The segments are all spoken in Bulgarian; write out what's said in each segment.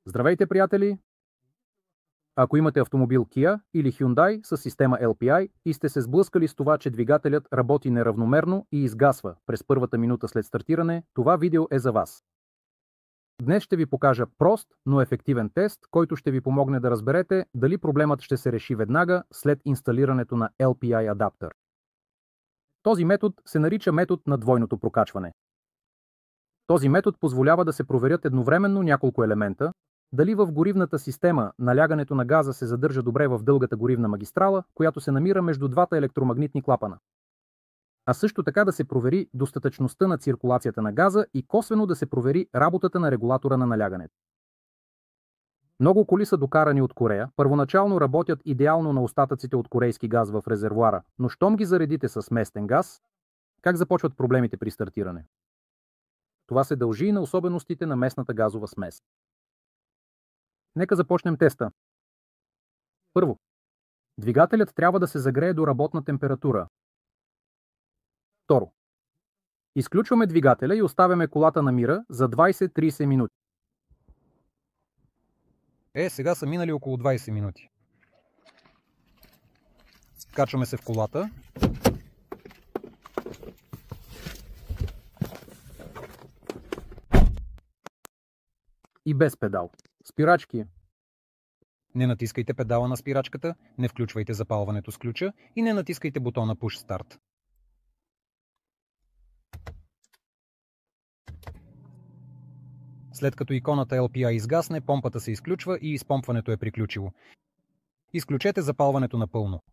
Здравейте, приятели! Ако имате автомобил Kia или Hyundai с система LPI и сте се сблъскали с това, че двигателят работи неравномерно и изгасва през първата минута след стартиране, това видео е за вас. Днес ще ви покажа прост, но ефективен тест, който ще ви помогне да разберете дали проблемът ще се реши веднага след инсталирането на LPI адаптер. Този метод се нарича метод на двойното прокачване. Този метод позволява да се проверят едновременно няколко елемента, дали в горивната система налягането на газа се задържа добре в дългата горивна магистрала, която се намира между двата електромагнитни клапана. А също така да се провери достатъчността на циркулацията на газа и косвено да се провери работата на регулатора на налягането. Много коли са докарани от Корея, първоначално работят идеално на остатъците от корейски газ в резервоара, но щом ги заредите с местен газ, как започват проблемите при стартиране? Това се дължи и на особеностите на местната газова смес. Нека започнем теста. Първо, двигателят трябва да се загрее до работна температура. Второ, изключваме двигателя и оставяме колата на мира за 20-30 минути. Сега са минали около 20 минути. Качваме се в колата. И без педал. Спирачки. Не натискайте педала на спирачката, не включвайте запалването с ключа и не натискайте бутона Push Start. След като иконата LPI изгасне, помпата се изключва и изпомпването е приключило. Изключете запалването напълно.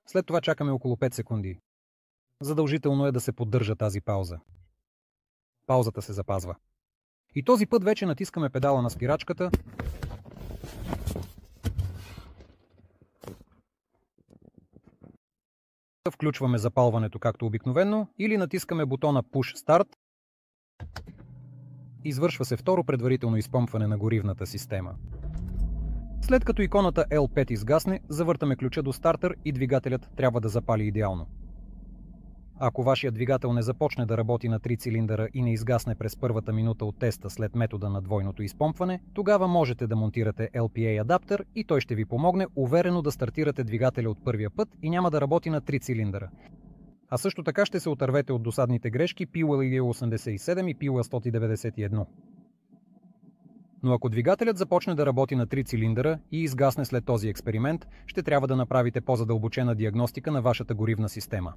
След това чакаме около 5 секунди. Задължително е да се поддържа тази пауза. Паузата се запазва. И този път вече натискаме педала на спирачката. Включваме запалването както обикновено или натискаме бутона Push Start. Извършва се второ предварително изпомпване на горивната система. След като иконата L5 изгасне, завъртаме ключа до стартер и двигателят трябва да запали идеално. Ако вашият двигател не започне да работи на 3 цилиндъра и не изгасне през първата минута от теста след метода на двойното изпомпване, тогава можете да монтирате LPA адаптер и той ще ви помогне уверено да стартирате двигателя от първия път и няма да работи на 3 цилиндъра. А също така ще се отървете от досадните грешки PUL 87 и PUL 191. Но ако двигателят започне да работи на 3 цилиндъра и изгасне след този експеримент, ще трябва да направите по-задълбочена диагностика на вашата горивна система.